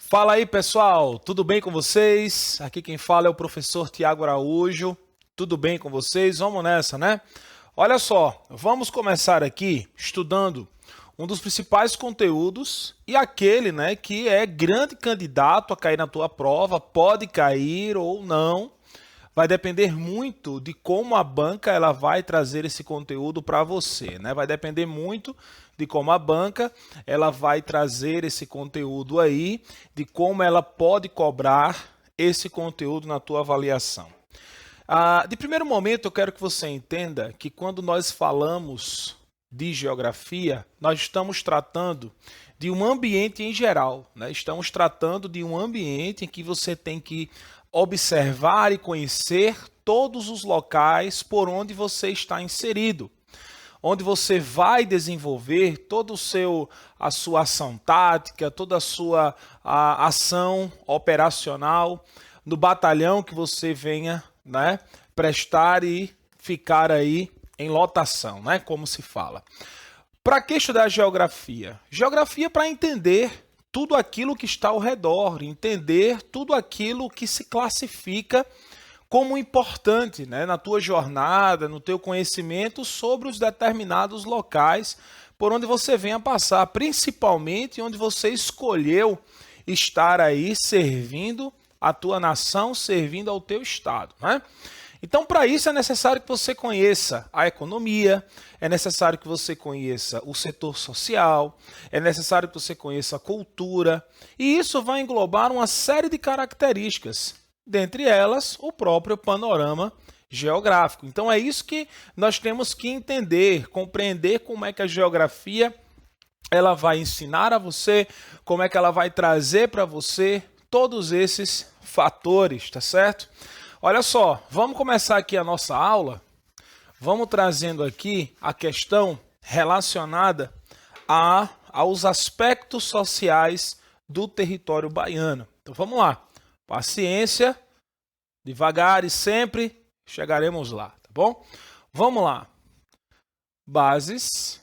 Fala aí, pessoal, tudo bem com vocês? Aqui quem fala é o professor Tiago Araújo. Tudo bem com vocês? Vamos nessa, né? Olha só, vamos começar aqui estudando um dos principais conteúdos e aquele, né, que é grande candidato a cair na tua prova, pode cair ou não. Vai depender muito de como a banca ela vai trazer esse conteúdo para você, né? Vai depender muito de como a banca ela vai trazer esse conteúdo aí, de como ela pode cobrar esse conteúdo na tua avaliação. De primeiro momento, eu quero que você entenda que quando nós falamos de geografia, nós estamos tratando de um ambiente em geral, né? Estamos tratando de um ambiente em que você tem que observar e conhecer todos os locais por onde você está inserido, onde você vai desenvolver toda a sua ação tática, toda a sua ação operacional no batalhão que você venha, né, prestar e ficar aí em lotação, né, como se fala. Para que estudar geografia? Geografia para entender tudo aquilo que está ao redor, entender tudo aquilo que se classifica como importante, né, na tua jornada, no teu conhecimento sobre os determinados locais por onde você venha passar, principalmente onde você escolheu estar aí servindo a tua nação, servindo ao teu estado, né? Então, para isso é necessário que você conheça a economia, é necessário que você conheça o setor social, é necessário que você conheça a cultura, e isso vai englobar uma série de características, dentre elas o próprio panorama geográfico. Então, é isso que nós temos que entender, compreender como é que a geografia ela vai ensinar a você, como é que ela vai trazer para você todos esses fatores, tá certo? Olha só, vamos começar aqui a nossa aula, vamos trazendo aqui a questão relacionada aos aspectos sociais do território baiano. Então vamos lá, paciência, devagar e sempre chegaremos lá, tá bom? Vamos lá, bases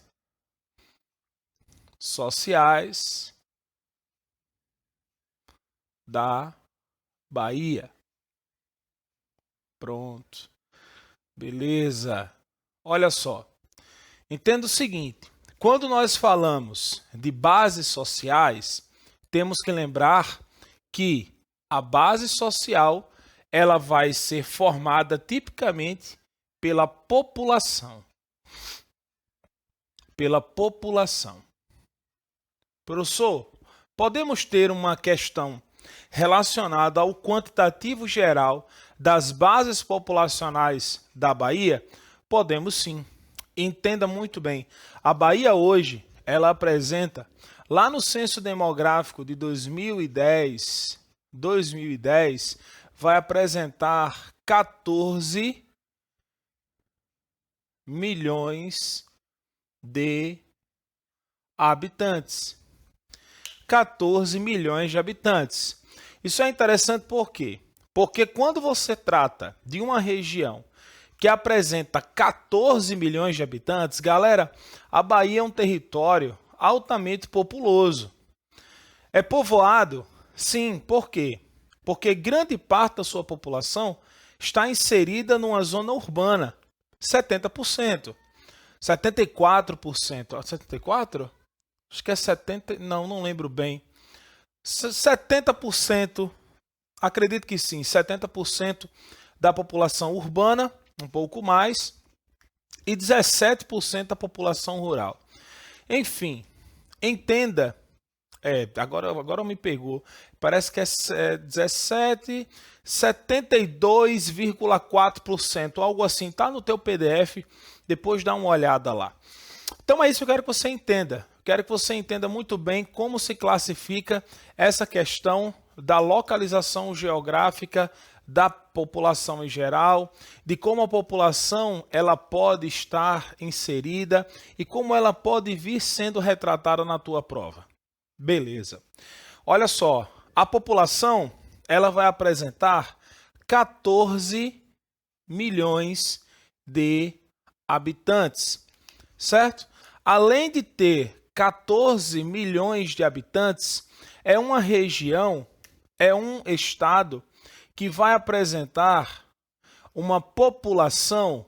sociais da Bahia. Pronto. Beleza. Olha só. Entenda o seguinte. Quando nós falamos de bases sociais, temos que lembrar que a base social ela vai ser formada tipicamente pela população. Pela população. Professor, podemos ter uma questão relacionada ao quantitativo geral das bases populacionais da Bahia? Podemos sim. Entenda muito bem. A Bahia hoje, ela apresenta, lá no censo demográfico de 2010, vai apresentar 14 milhões de habitantes. 14 milhões de habitantes. Isso é interessante por quê? Porque quando você trata de uma região que apresenta 14 milhões de habitantes, galera, a Bahia é um território altamente populoso. É povoado? Sim, por quê? Porque grande parte da sua população está inserida numa zona urbana, 70%, 74%, 74%? Acho que é 70%, não lembro bem. 70%, acredito que sim, 70% da população urbana, um pouco mais, e 17% da população rural. Enfim, entenda, agora me pegou, parece que é 17, 72,4%, algo assim, tá no teu PDF, depois dá uma olhada lá. Então é isso que eu quero que você entenda. Quero que você entenda muito bem como se classifica essa questão da localização geográfica da população em geral, de como a população ela pode estar inserida e como ela pode vir sendo retratada na tua prova. Beleza. Olha só, a população ela vai apresentar 14 milhões de habitantes, certo? Além de ter 14 milhões de habitantes, é uma região, é um estado que vai apresentar uma população,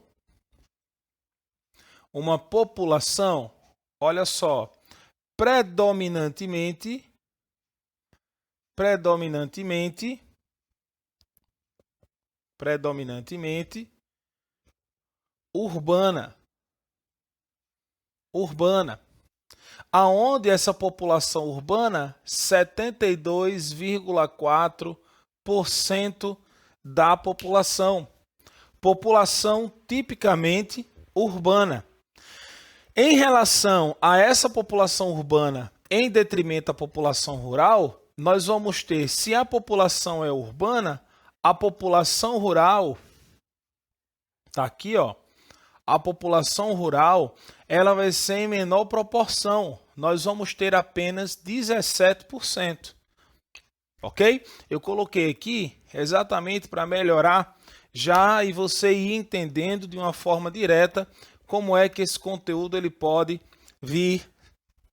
olha só, predominantemente urbana. Aonde essa população urbana, 72,4% da população. População tipicamente urbana. Em relação a essa população urbana, em detrimento à população rural, nós vamos ter, se a população é urbana, a população rural, tá aqui, ó, a população rural, ela vai ser em menor proporção. Nós vamos ter apenas 17%. Ok? Eu coloquei aqui exatamente para melhorar já e você ir entendendo de uma forma direta como é que esse conteúdo ele pode vir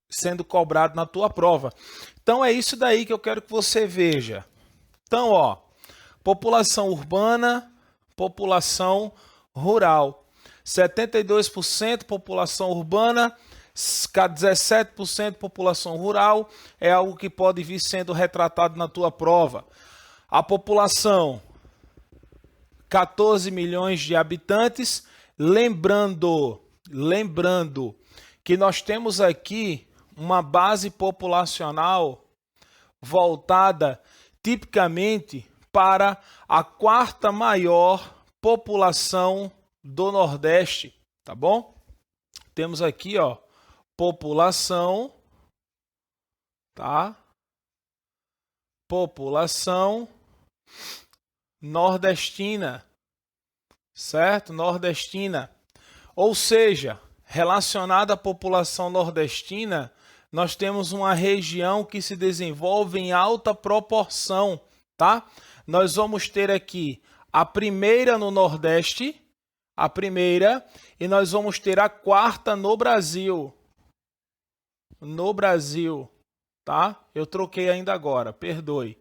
sendo cobrado na tua prova. Então é isso daí que eu quero que você veja. Então, ó, população urbana, população rural. 72% população urbana, 17% população rural, é algo que pode vir sendo retratado na tua prova. A população, 14 milhões de habitantes, lembrando que nós temos aqui uma base populacional voltada tipicamente para a quarta maior população do Nordeste, tá bom? Temos aqui, ó, população, tá? População nordestina, certo? Nordestina. Ou seja, relacionada à população nordestina, nós temos uma região que se desenvolve em alta proporção, tá? Nós vamos ter aqui a primeira no Nordeste, e nós vamos ter a quarta no Brasil. Tá? Eu troquei ainda agora, perdoe.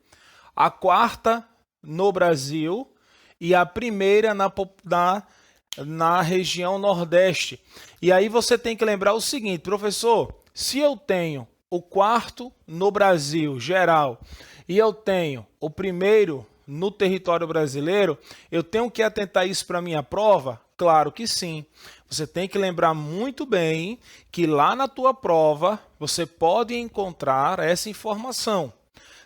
A quarta no Brasil e a primeira na região Nordeste. E aí você tem que lembrar o seguinte, professor, se eu tenho o quarto no Brasil geral e eu tenho o primeiro no território brasileiro, eu tenho que atentar isso para a minha prova? Claro que sim. Você tem que lembrar muito bem que lá na tua prova você pode encontrar essa informação,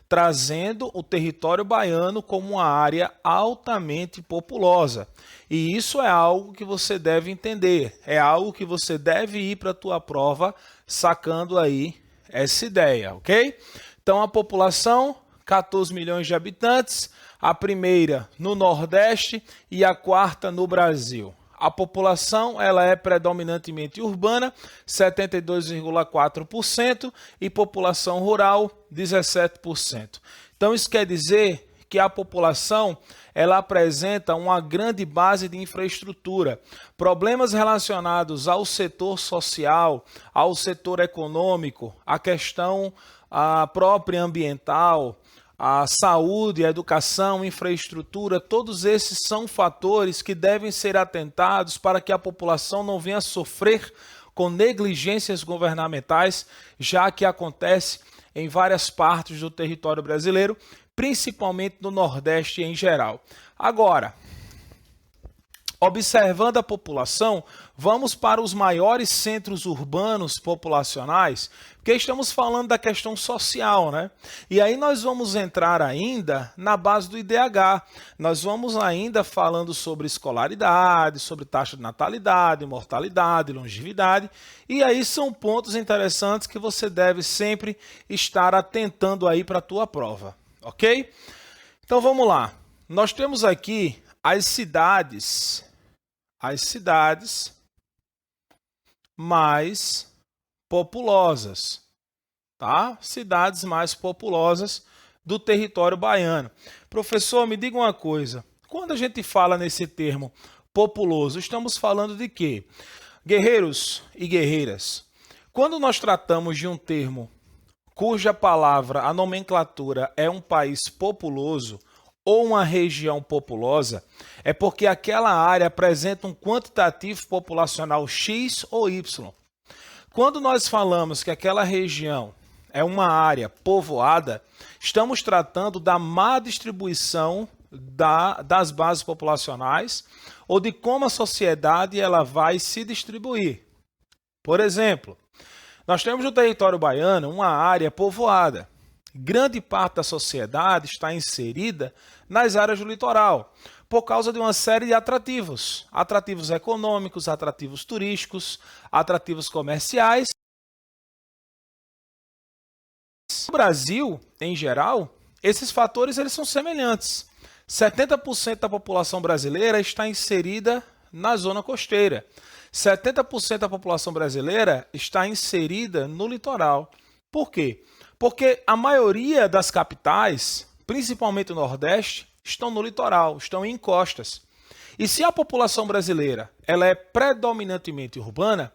trazendo o território baiano como uma área altamente populosa. E isso é algo que você deve entender, é algo que você deve ir para a tua prova sacando aí essa ideia, ok? Então a população, 14 milhões de habitantes, a primeira no Nordeste e a quarta no Brasil. A população ela é predominantemente urbana, 72,4%, e população rural, 17%. Então isso quer dizer que a população ela apresenta uma grande base de infraestrutura. Problemas relacionados ao setor social, ao setor econômico, a questão própria ambiental, a saúde, a educação, infraestrutura, todos esses são fatores que devem ser atentados para que a população não venha sofrer com negligências governamentais, já que acontece em várias partes do território brasileiro, principalmente no Nordeste em geral. Agora, observando a população, vamos para os maiores centros urbanos populacionais, porque estamos falando da questão social, né? E aí nós vamos entrar ainda na base do IDH. Nós vamos ainda falando sobre escolaridade, sobre taxa de natalidade, mortalidade, longevidade. E aí são pontos interessantes que você deve sempre estar atentando aí para a tua prova, ok? Então vamos lá. Nós temos aqui as cidades mais populosas, tá? Cidades mais populosas do território baiano. Professor, me diga uma coisa. Quando a gente fala nesse termo populoso, estamos falando de quê? Guerreiros e guerreiras, quando nós tratamos de um termo cuja palavra, a nomenclatura é um país populoso ou uma região populosa, é porque aquela área apresenta um quantitativo populacional X ou Y. Quando nós falamos que aquela região é uma área povoada, estamos tratando da má distribuição das bases populacionais ou de como a sociedade ela vai se distribuir. Por exemplo, nós temos no território baiano uma área povoada. Grande parte da sociedade está inserida nas áreas do litoral, por causa de uma série de atrativos. Atrativos econômicos, atrativos turísticos, atrativos comerciais. No Brasil, em geral, esses fatores eles são semelhantes. 70% da população brasileira está inserida na zona costeira. 70% da população brasileira está inserida no litoral. Por quê? Porque a maioria das capitais, principalmente no Nordeste, estão no litoral, estão em encostas. E se a população brasileira ela é predominantemente urbana,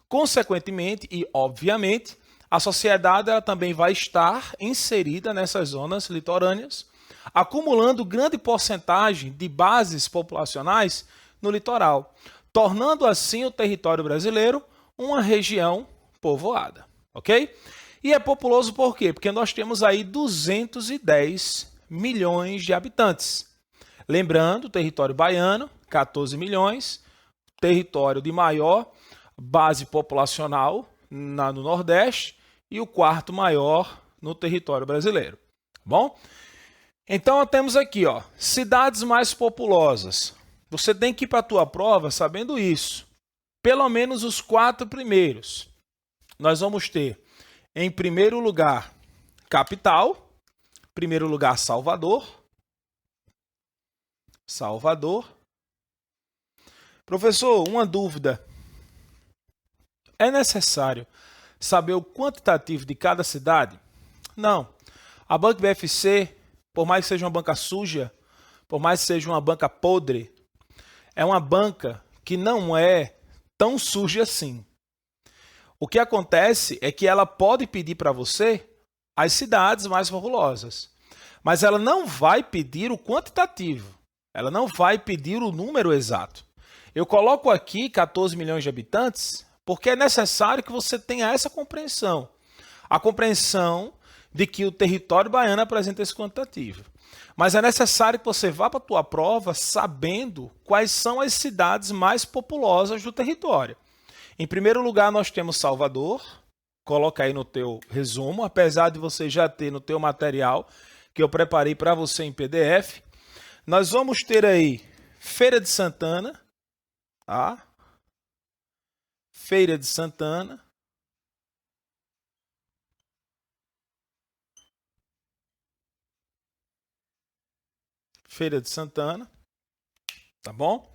consequentemente e obviamente, a sociedade ela também vai estar inserida nessas zonas litorâneas, acumulando grande porcentagem de bases populacionais no litoral, tornando assim o território brasileiro uma região povoada, ok? E é populoso por quê? Porque nós temos aí 210 milhões de habitantes. Lembrando, o território baiano, 14 milhões, território de maior base populacional no Nordeste e o quarto maior no território brasileiro. Bom? Então, temos aqui, ó, cidades mais populosas. Você tem que ir para a tua prova sabendo isso. Pelo menos os 4 primeiros. Nós vamos ter, em primeiro lugar, capital. Primeiro lugar, Salvador. Salvador. Professor, uma dúvida. É necessário saber o quantitativo de cada cidade? Não. A Banco BFC, por mais que seja uma banca suja, por mais que seja uma banca podre, é uma banca que não é tão suja assim. O que acontece é que ela pode pedir para você as cidades mais populosas, mas ela não vai pedir o quantitativo, ela não vai pedir o número exato. Eu coloco aqui 14 milhões de habitantes porque é necessário que você tenha essa compreensão. A compreensão de que o território baiano apresenta esse quantitativo. Mas é necessário que você vá para a tua prova sabendo quais são as cidades mais populosas do território. Em primeiro lugar, nós temos Salvador. Coloca aí no teu resumo, apesar de você já ter no teu material que eu preparei para você em PDF. Nós vamos ter aí Feira de Santana, tá? Feira de Santana. Feira de Santana, tá bom?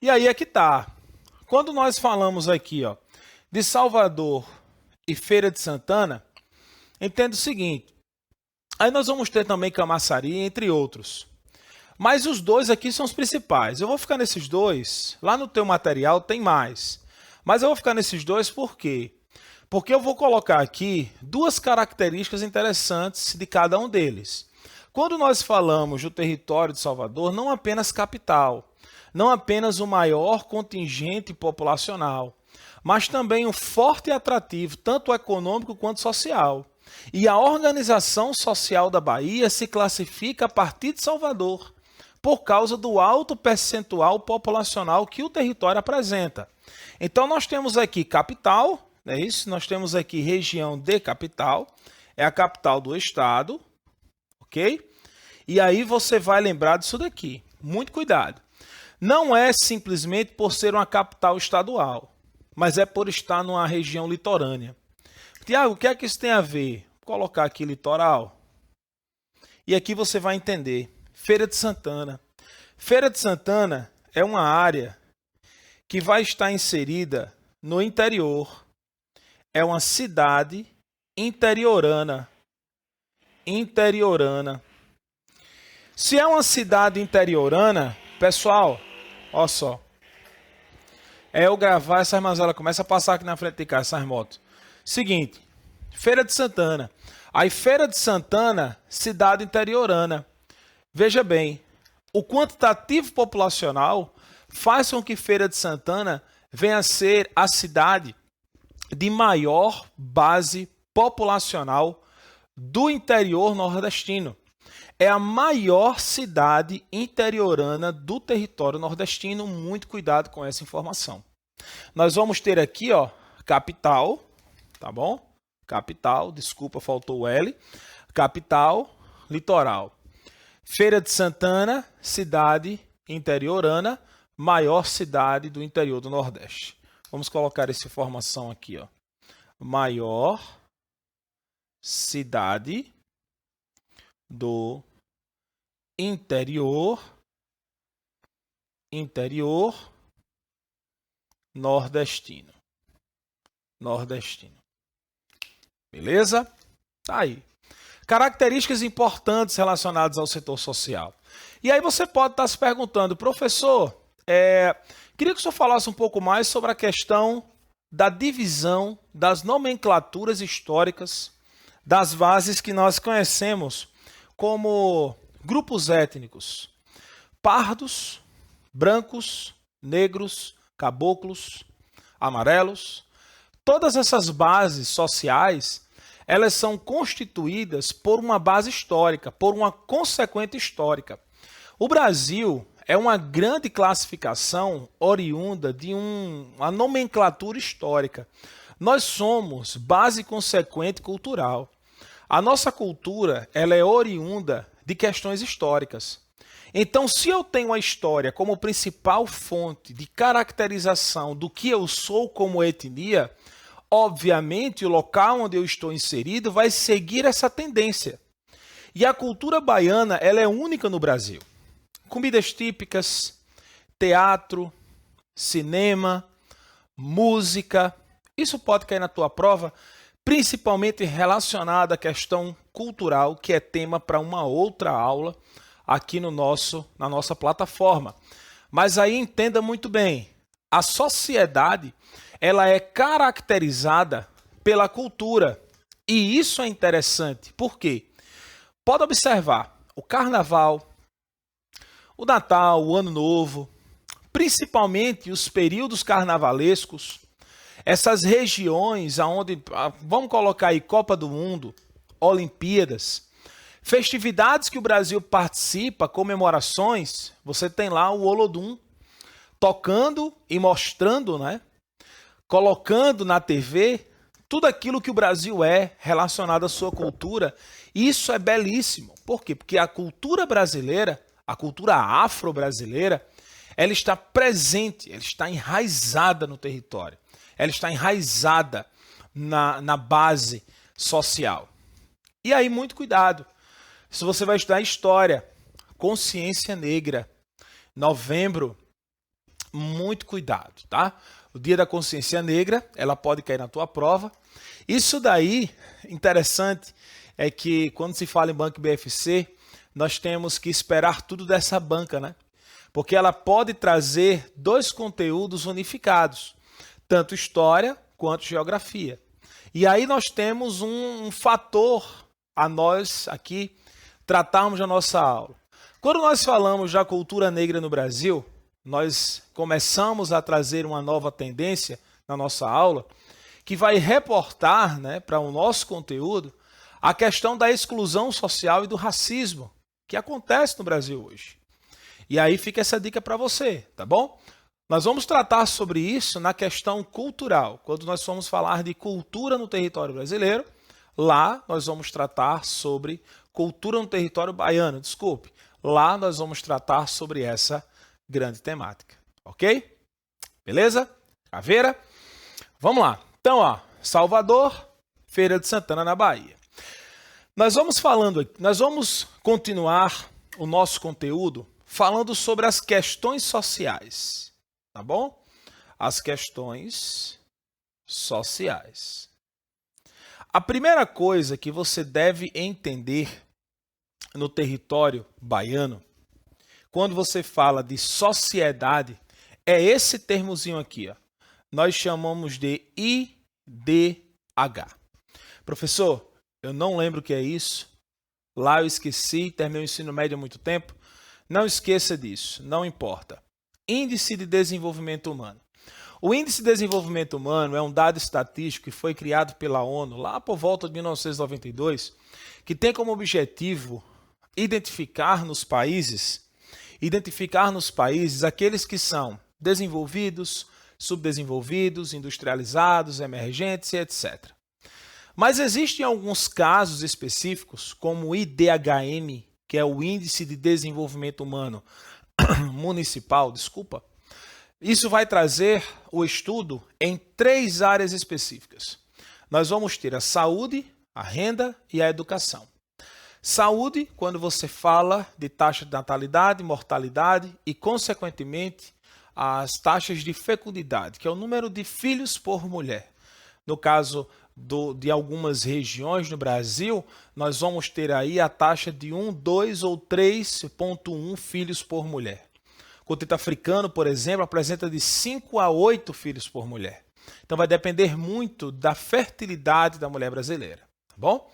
E aí é que tá. Quando nós falamos aqui, ó, de Salvador e Feira de Santana, entenda o seguinte, aí nós vamos ter também Camaçari, entre outros. Mas os dois aqui são os principais. Eu vou ficar nesses dois, lá no teu material tem mais. Mas eu vou ficar nesses dois por quê? Porque eu vou colocar aqui 2 características interessantes de cada um deles. Quando nós falamos do território de Salvador, não apenas capital, não apenas o maior contingente populacional, mas também um forte atrativo, tanto econômico quanto social. E a organização social da Bahia se classifica a partir de Salvador, por causa do alto percentual populacional que o território apresenta. Então nós temos aqui capital, é isso? Nós temos aqui região de capital, é a capital do estado, ok? E aí você vai lembrar disso daqui. Muito cuidado. Não é simplesmente por ser uma capital estadual, mas é por estar numa região litorânea. Tiago, o que é que isso tem a ver? Vou colocar aqui litoral. E aqui você vai entender. Feira de Santana. Feira de Santana é uma área que vai estar inserida no interior. É uma cidade interiorana. Se é uma cidade interiorana, pessoal, olha só. É eu gravar essas mazelas, começa a passar aqui na frente de casa, essas motos. Seguinte, Feira de Santana. Aí Feira de Santana, cidade interiorana. Veja bem, o quantitativo populacional faz com que Feira de Santana venha a ser a cidade de maior base populacional do interior nordestino. É a maior cidade interiorana do território nordestino. Muito cuidado com essa informação. Nós vamos ter aqui, ó, capital, tá bom? Capital, desculpa, faltou o L. Capital, litoral. Feira de Santana, cidade interiorana, maior cidade do interior do Nordeste. Vamos colocar essa informação aqui, ó. Maior cidade do interior nordestino. Beleza? Tá aí. Características importantes relacionadas ao setor social. E aí você pode estar se perguntando, professor, queria que o senhor falasse um pouco mais sobre a questão da divisão das nomenclaturas históricas das bases que nós conhecemos como grupos étnicos: pardos, brancos, negros, caboclos, amarelos. Todas essas bases sociais, elas são constituídas por uma base histórica, por uma consequente histórica. O Brasil é uma grande classificação oriunda de uma nomenclatura histórica. Nós somos base consequente cultural. A nossa cultura, ela é oriunda de questões históricas. Então, se eu tenho a história como principal fonte de caracterização do que eu sou como etnia, obviamente o local onde eu estou inserido vai seguir essa tendência. E a cultura baiana, ela é única no Brasil. Comidas típicas, teatro, cinema, música, isso pode cair na tua prova, principalmente relacionado à questão cultural, que é tema para uma outra aula aqui na nossa plataforma. Mas aí entenda muito bem, a sociedade, ela é caracterizada pela cultura. E isso é interessante. Por quê? Pode observar, o carnaval, o Natal, o Ano Novo, principalmente os períodos carnavalescos, essas regiões onde, vamos colocar aí Copa do Mundo, Olimpíadas, festividades que o Brasil participa, comemorações, você tem lá o Olodum tocando e mostrando, né? Colocando na TV tudo aquilo que o Brasil é relacionado à sua cultura. Isso é belíssimo. Por quê? Porque a cultura brasileira, a cultura afro-brasileira, ela está presente, ela está enraizada no território. Ela está enraizada na base social. E aí, muito cuidado. Se você vai estudar história, consciência negra, novembro, muito cuidado, tá? O dia da consciência negra, ela pode cair na tua prova. Isso daí, interessante, é que quando se fala em banca BFC, nós temos que esperar tudo dessa banca, né? Porque ela pode trazer dois conteúdos unificados, tanto história quanto geografia. E aí nós temos um fator a nós aqui tratarmos na nossa aula. Quando nós falamos da cultura negra no Brasil, nós começamos a trazer uma nova tendência na nossa aula, que vai reportar, né, para o nosso conteúdo a questão da exclusão social e do racismo que acontece no Brasil hoje. E aí fica essa dica para você, tá bom? Nós vamos tratar sobre isso na questão cultural. Quando nós formos falar de cultura no território brasileiro, lá nós vamos tratar sobre cultura no território baiano, desculpe. Lá nós vamos tratar sobre essa grande temática, ok? Beleza? Caveira? Vamos lá. Então, ó, Salvador, Feira de Santana na Bahia. Nós vamos continuar o nosso conteúdo falando sobre as questões sociais, tá bom? As questões sociais. A primeira coisa que você deve entender no território baiano, quando você fala de sociedade, é esse termozinho aqui, ó. Nós chamamos de IDH. Professor, eu não lembro o que é isso. Lá eu esqueci, terminei o ensino médio há muito tempo. Não esqueça disso, não importa. Índice de Desenvolvimento Humano. O Índice de Desenvolvimento Humano é um dado estatístico que foi criado pela ONU lá por volta de 1992, que tem como objetivo identificar nos países aqueles que são desenvolvidos, subdesenvolvidos, industrializados, emergentes e etc. Mas existem alguns casos específicos, como o IDHM, que é o Índice de Desenvolvimento Humano Municipal, Isso vai trazer o estudo em 3 áreas específicas. Nós vamos ter a saúde, a renda e a educação. Saúde, quando você fala de taxa de natalidade, mortalidade e, consequentemente, as taxas de fecundidade, que é o número de filhos por mulher. No caso de algumas regiões no Brasil, nós vamos ter aí a taxa de 1, 2 ou 3,1 filhos por mulher. O continente africano, por exemplo, apresenta de 5 a 8 filhos por mulher. Então vai depender muito da fertilidade da mulher brasileira, tá bom?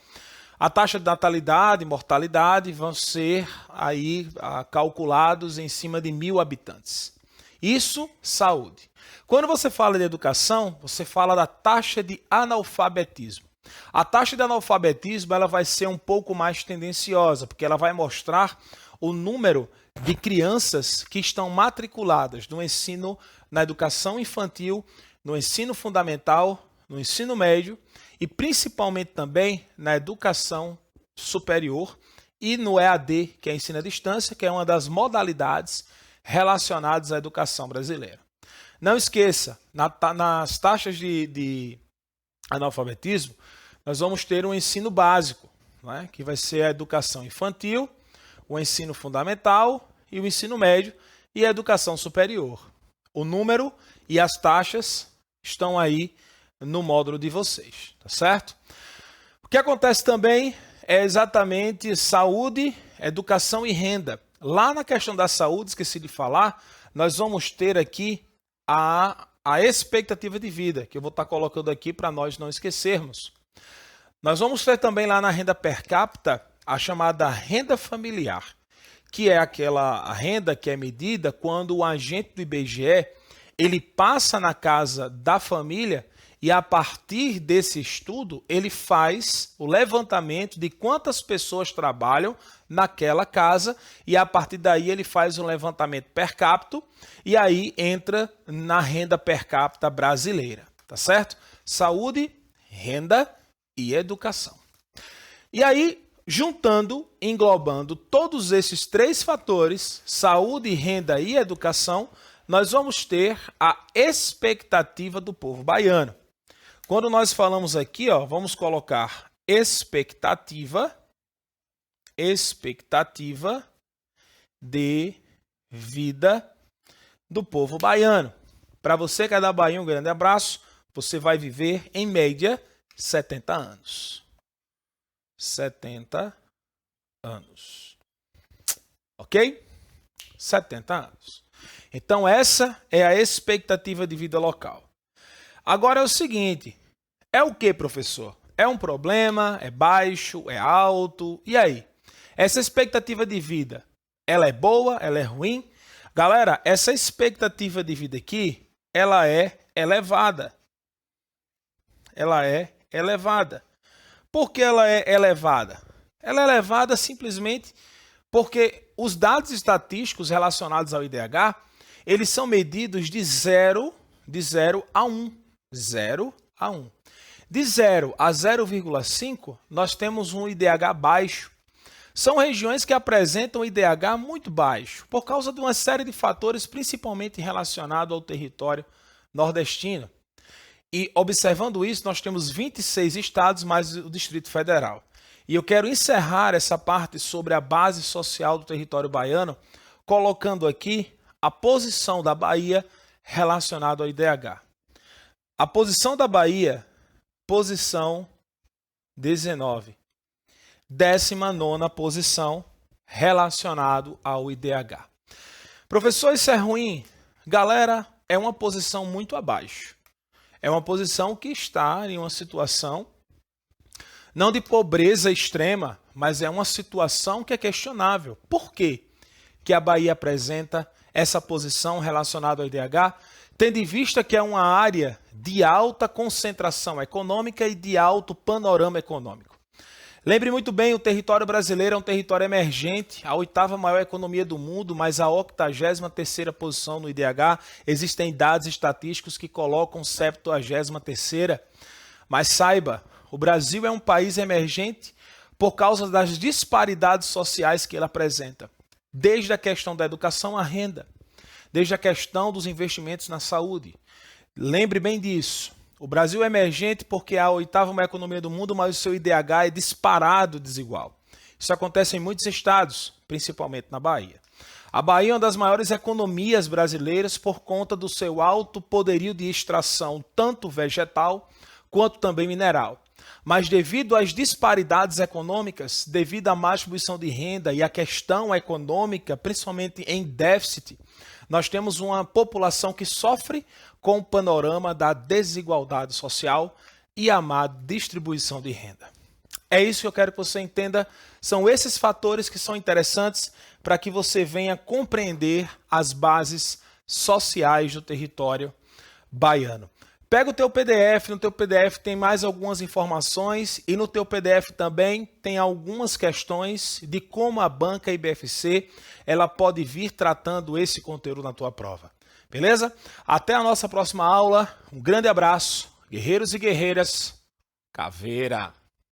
A taxa de natalidade e mortalidade vão ser aí calculados em cima de 1.000 habitantes. Isso, saúde. Quando você fala de educação, você fala da taxa de analfabetismo. A taxa de analfabetismo ela vai ser um pouco mais tendenciosa, porque ela vai mostrar o número de crianças que estão matriculadas no ensino, na educação infantil, no ensino fundamental, no ensino médio e principalmente também na educação superior e no EAD, que é ensino à distância, que é uma das modalidades relacionadas à educação brasileira. Não esqueça, nas taxas de analfabetismo, nós vamos ter um ensino básico, né, que vai ser a educação infantil, o ensino fundamental e o ensino médio e a educação superior. O número e as taxas estão aí no módulo de vocês, tá certo? O que acontece também é exatamente saúde, educação e renda. Lá na questão da saúde, esqueci de falar, nós vamos ter aqui a expectativa de vida, que eu vou estar colocando aqui para nós não esquecermos. Nós vamos ter também lá na renda per capita a chamada renda familiar, que é aquela renda que é medida quando o agente do IBGE ele passa na casa da família e a partir desse estudo ele faz o levantamento de quantas pessoas trabalham naquela casa e a partir daí ele faz um levantamento per capita e aí entra na renda per capita brasileira, tá certo? Saúde, renda e educação. E aí, juntando, englobando todos esses 3 fatores, saúde, renda e educação, nós vamos ter a expectativa do povo baiano. Quando nós falamos aqui, ó, vamos colocar expectativa de vida do povo baiano. Para você que é da Bahia, um grande abraço. Você vai viver, em média, 70 anos. 70 anos. Ok? 70 anos. Então, essa é a expectativa de vida local. Agora é o seguinte, é o que, professor? É um problema? É baixo? É alto? E aí? Essa expectativa de vida, ela é boa? Ela é ruim? Galera, essa expectativa de vida aqui, ela é elevada. Ela é elevada. Por que ela é elevada? Ela é elevada simplesmente porque os dados estatísticos relacionados ao IDH, eles são medidos de 0 a 1. 0 a 1. De 0 a 0,5, nós temos um IDH baixo. São regiões que apresentam IDH muito baixo, por causa de uma série de fatores, principalmente relacionados ao território nordestino. E observando isso, nós temos 26 estados mais o Distrito Federal. E eu quero encerrar essa parte sobre a base social do território baiano, colocando aqui a posição da Bahia relacionada ao IDH. A posição da Bahia, posição 19. 19ª posição relacionado ao IDH. Professor, isso é ruim? Galera, é uma posição muito abaixo. É uma posição que está em uma situação Não de pobreza extrema, mas é uma situação que é questionável. Por quê que a Bahia apresenta essa posição relacionada ao IDH, tendo em vista que é uma área de alta concentração econômica e de alto panorama econômico? Lembre muito bem, o território brasileiro é um território emergente, a 8ª maior economia do mundo, mas a 83ª posição no IDH. Existem dados estatísticos que colocam 73ª. Mas saiba, o Brasil é um país emergente por causa das disparidades sociais que ele apresenta. Desde a questão da educação à renda, desde a questão dos investimentos na saúde. Lembre bem disso. O Brasil é emergente porque é a 8ª maior economia do mundo, mas o seu IDH é disparado desigual. Isso acontece em muitos estados, principalmente na Bahia. A Bahia é uma das maiores economias brasileiras por conta do seu alto poderio de extração, tanto vegetal quanto também mineral. Mas devido às disparidades econômicas, devido à má distribuição de renda e à questão econômica, principalmente em déficit, nós temos uma população que sofre com o panorama da desigualdade social e a má distribuição de renda. É isso que eu quero que você entenda. São esses fatores que são interessantes para que você venha compreender as bases sociais do território baiano. Pega o teu PDF, no teu PDF tem mais algumas informações e no teu PDF também tem algumas questões de como a banca IBFC ela pode vir tratando esse conteúdo na tua prova. Beleza? Até a nossa próxima aula. Um grande abraço, guerreiros e guerreiras. Caveira!